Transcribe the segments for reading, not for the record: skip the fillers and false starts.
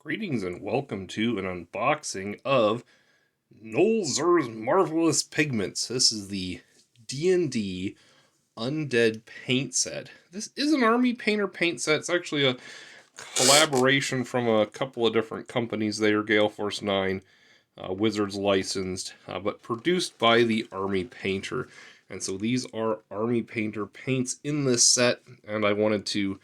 Greetings and welcome to an unboxing of Nolzur's Marvelous Pigments. This is the D&D Undead paint set. This is an Army Painter paint set. It's actually a collaboration from a couple of different companies there, Gale Force 9, Wizards licensed, but produced by the Army Painter. And so these are Army Painter paints in this set, and I wanted to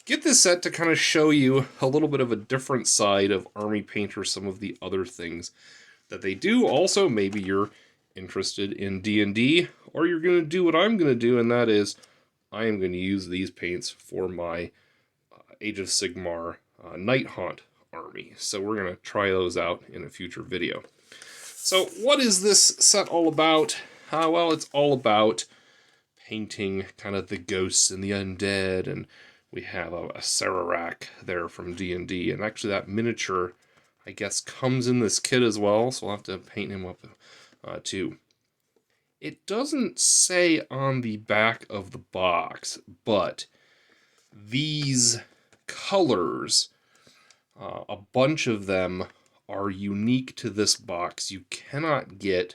get this set to kind of show you a little bit of a different side of Army Painter, some of the other things that they do. Also, maybe you're interested in D&D, or you're going to do what I'm going to do, and that is I am going to use these paints for my Age of Sigmar Night Haunt army. So we're going to try those out in a future video. So what is this set all about? Well, it's all about painting kind of the ghosts and the undead, and we have a Sararak there from D&D, and actually that miniature, I guess, comes in this kit as well, so I'll have to paint him up too. It doesn't say on the back of the box, but these colors, a bunch of them are unique to this box. You cannot get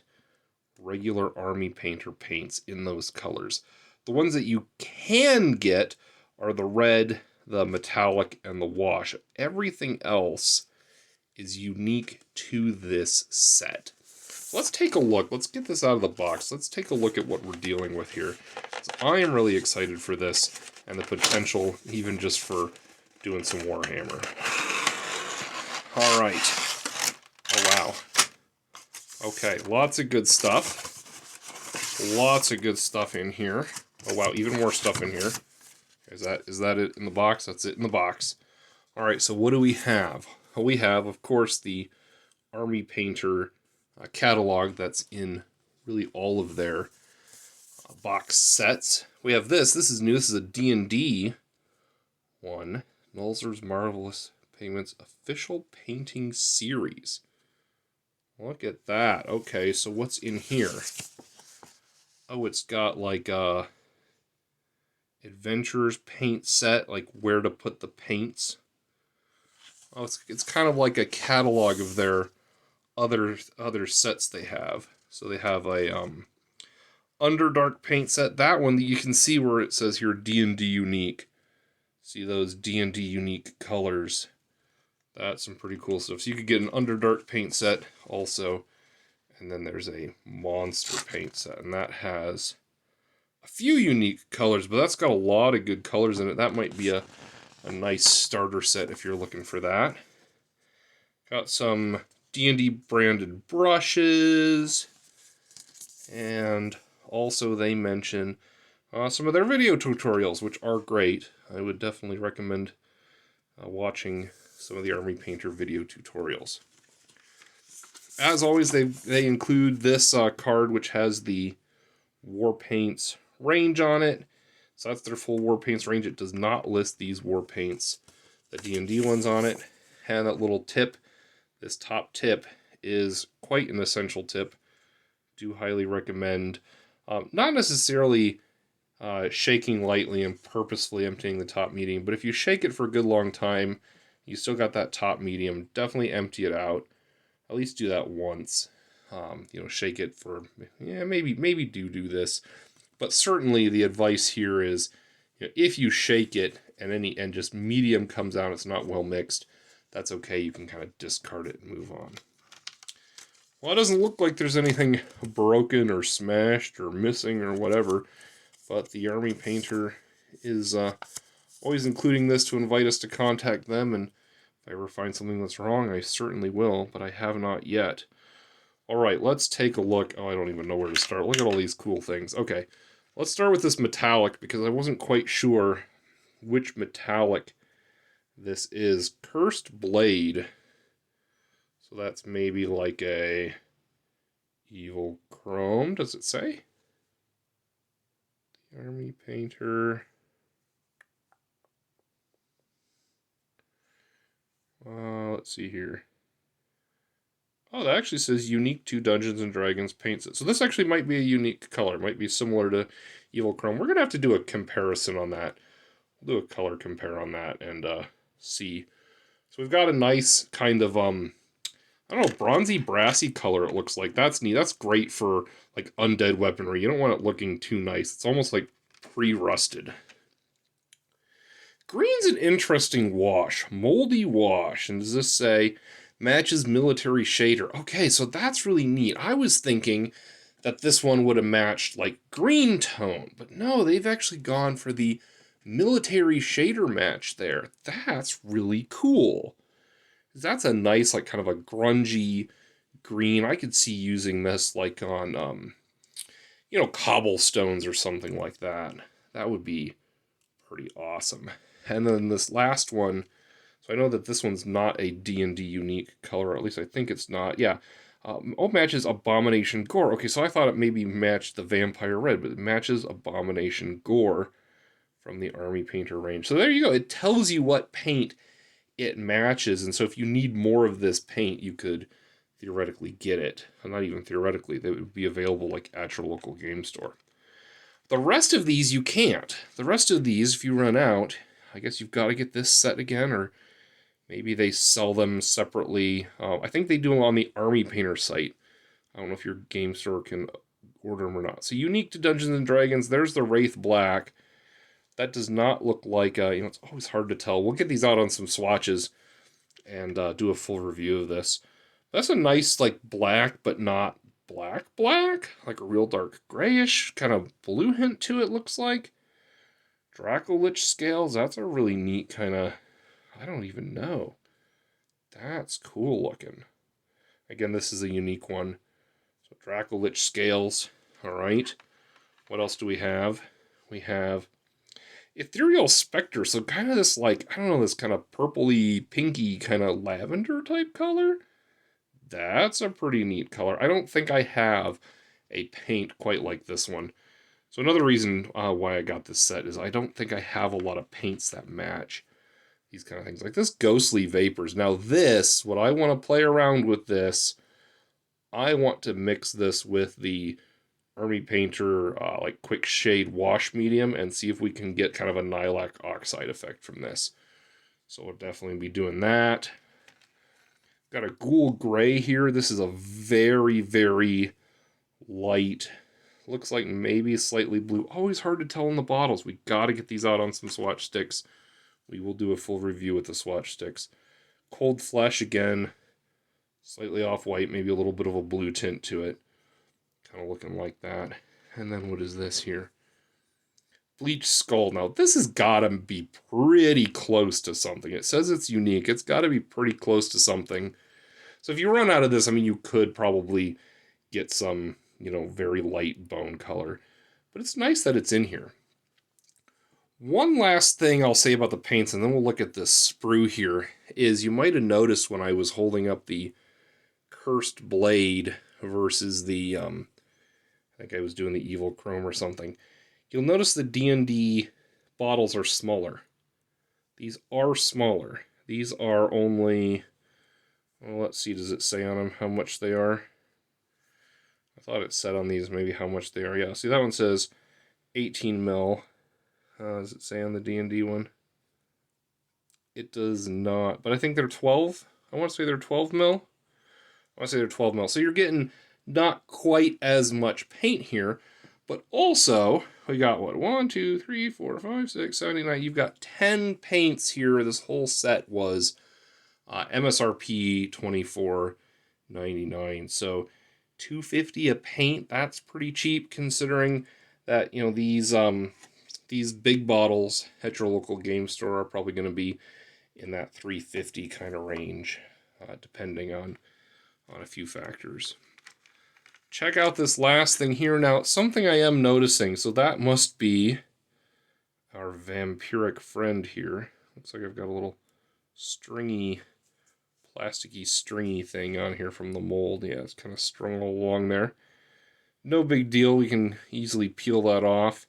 regular Army Painter paints in those colors. The ones that you can get are the red, the metallic, and the wash. Everything else is unique to this set. Let's take a look. Let's get this out of the box. Let's take a look at what we're dealing with here. So I am really excited for this and the potential even just for doing some Warhammer. All right. Oh, wow. Okay, lots of good stuff. Lots of good stuff in here. Oh, wow, even more stuff in here. Is that it in the box? That's it in the box. All right, so what do we have? Well, we have, of course, the Army Painter catalog that's in really all of their box sets. We have this. This is new. This is a D&D one. Nolzur's Marvelous Pigments Official Painting Series. Look at that. Okay, so what's in here? Oh, it's got like a Adventurers paint set, like where to put the paints. Oh, it's kind of like a catalog of their other sets they have. So they have a Underdark paint set. That one, you can see where it says here D&D Unique. See those D&D Unique colors. That's some pretty cool stuff. So you could get an Underdark paint set also. And then there's a Monster paint set, and that has a few unique colors, but that's got a lot of good colors in it. That might be a nice starter set if you're looking for that. Got some D&D branded brushes, and also they mention some of their video tutorials, which are great. I would definitely recommend watching some of the Army Painter video tutorials. As always, they include this card, which has the War Paints range on it. So that's their full War Paints range. It does not list these War Paints, the D&D ones on it. And that little tip, this top tip, is quite an essential tip. Do highly recommend not necessarily shaking lightly and purposefully emptying the top medium, but if you shake it for a good long time, you still got that top medium, definitely empty it out. At least do that once. Shake it for, maybe do this. But certainly the advice here is, if you shake it and just medium comes out, it's not well mixed, that's okay. You can kind of discard it and move on. Well, it doesn't look like there's anything broken or smashed or missing or whatever, but the Army Painter is always including this to invite us to contact them, and if I ever find something that's wrong, I certainly will, but I have not yet. All right, let's take a look. Oh, I don't even know where to start. Look at all these cool things. Okay, let's start with this metallic, because I wasn't quite sure which metallic this is. Cursed Blade. So that's maybe like a Evil Chrome, does it say? The Army Painter. Let's see here. Oh, that actually says unique to Dungeons and Dragons paint set. So this actually might be a unique color. It might be similar to Evil Chrome. We're going to have to do a comparison on that. We'll do a color compare on that and see So we've got a nice kind of, I don't know, bronzy, brassy color it looks like. That's neat. That's great for, like, undead weaponry. You don't want it looking too nice. It's almost like pre-rusted. Green's an interesting wash. Moldy wash. And does this say matches military shader? Okay, so that's really neat. I was thinking that this one would have matched like green tone, but no, they've actually gone for the military shader match there. That's really cool. That's a nice, like, kind of a grungy green. I could see using this like on cobblestones or something like that. That would be pretty awesome. And then this last one, so I know that this one's not a D&D unique color, or at least I think it's not. Yeah, matches Abomination Gore. Okay, so I thought it maybe matched the Vampire Red, but it matches Abomination Gore from the Army Painter range. So there you go. It tells you what paint it matches, and so if you need more of this paint, you could theoretically get it. Well, not even theoretically, they would be available like at your local game store. The rest of these you can't. The rest of these, if you run out, I guess you've got to get this set again, or maybe they sell them separately. I think they do them on the Army Painter site. I don't know if your game store can order them or not. So unique to Dungeons and Dragons, there's the Wraith Black. That does not look like, it's always hard to tell. We'll get these out on some swatches and do a full review of this. That's a nice, like, black, but not black, like a real dark grayish, kind of blue hint to it, looks like. Dracolich scales, that's a really neat kind of, I don't even know. That's cool looking. Again, this is a unique one. So Dracolich scales, all right. What else do we have? We have Ethereal Spectre, so kind of this, like, I don't know, this kind of purpley, pinky, kind of lavender type color. That's a pretty neat color. I don't think I have a paint quite like this one. So another reason why I got this set is I don't think I have a lot of paints that match these kind of things. Like this Ghostly Vapors. Now this, what I want to play around with this, I want to mix this with the Army Painter like quick shade wash medium and see if we can get kind of a Lilac Oxide effect from this. So we'll definitely be doing that. Got a Ghoul Gray here. This is a very, very light, looks like maybe slightly blue. Always hard to tell in the bottles. We got to get these out on some swatch sticks. We will do a full review with the swatch sticks. Cold Flesh again, slightly off-white, maybe a little bit of a blue tint to it. Kind of looking like that. And then what is this here? Bleached Skull. Now, this has got to be pretty close to something. It says it's unique. It's got to be pretty close to something. So if you run out of this, I mean, you could probably get some, very light bone color. But it's nice that it's in here. One last thing I'll say about the paints, and then we'll look at this sprue here, is you might have noticed when I was holding up the Cursed Blade versus the, I think I was doing the Evil Chrome or something. You'll notice the D&D bottles are smaller. These are smaller. These are only, well, let's see, does it say on them how much they are? I thought it said on these maybe how much they are. Yeah, see that one says 18 mil. Does it say on the D&D one? It does not, but I think they're 12. I want to say they're 12 mil. I want to say they're 12 mil. So you're getting not quite as much paint here, but also we got what? 1, 2, 3, 4, 5, 6, 7, 8, 9. You've got 10 paints here. This whole set was MSRP $24.99. So $2.50 a paint. That's pretty cheap considering that these big bottles at your local game store are probably going to be in that $3.50 kind of range, depending on a few factors. Check out this last thing here. Now, something I am noticing, so that must be our vampiric friend here. Looks like I've got a little stringy, plasticky stringy thing on here from the mold. Yeah, it's kind of strung all along there. No big deal, we can easily peel that off.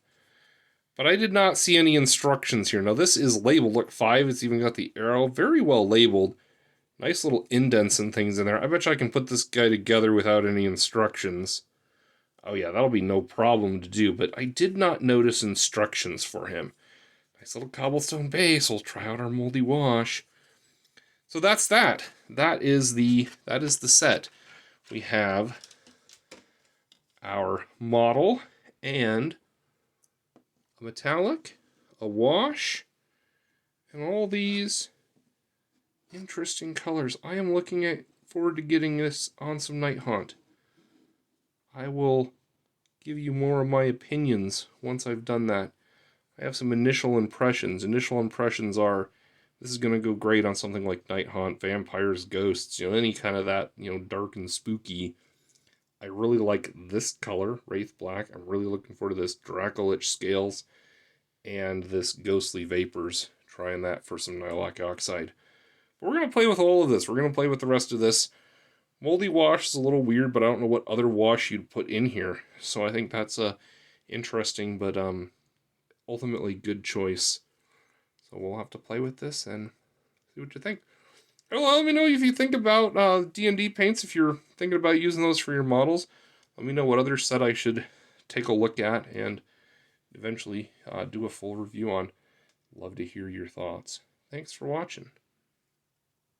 But I did not see any instructions here. Now this is labeled, look, 5, it's even got the arrow, very well labeled. Nice little indents and things in there. I bet you I can put this guy together without any instructions. Oh yeah, that'll be no problem to do, but I did not notice instructions for him. Nice little cobblestone base, we'll try out our moldy wash. So that's that. That is the set. We have our model and a metallic, a wash, and all these interesting colors. I am looking forward to getting this on some Night Haunt. I will give you more of my opinions once I've done that. I have some initial impressions. Initial impressions are, this is going to go great on something like Night Haunt, vampires, ghosts, any kind of that, dark and spooky. I really like this color, Wraith Black. I'm really looking forward to this Dracolich Scales and this Ghostly Vapors. Trying that for some Nihilakh Oxide. But we're going to play with all of this. We're going to play with the rest of this. Moldy Wash is a little weird, but I don't know what other wash you'd put in here. So I think that's interesting, but ultimately good choice. So we'll have to play with this and see what you think. Well, let me know if you think about D&D paints, if you're thinking about using those for your models. Let me know what other set I should take a look at and eventually do a full review on. Love to hear your thoughts. Thanks for watching.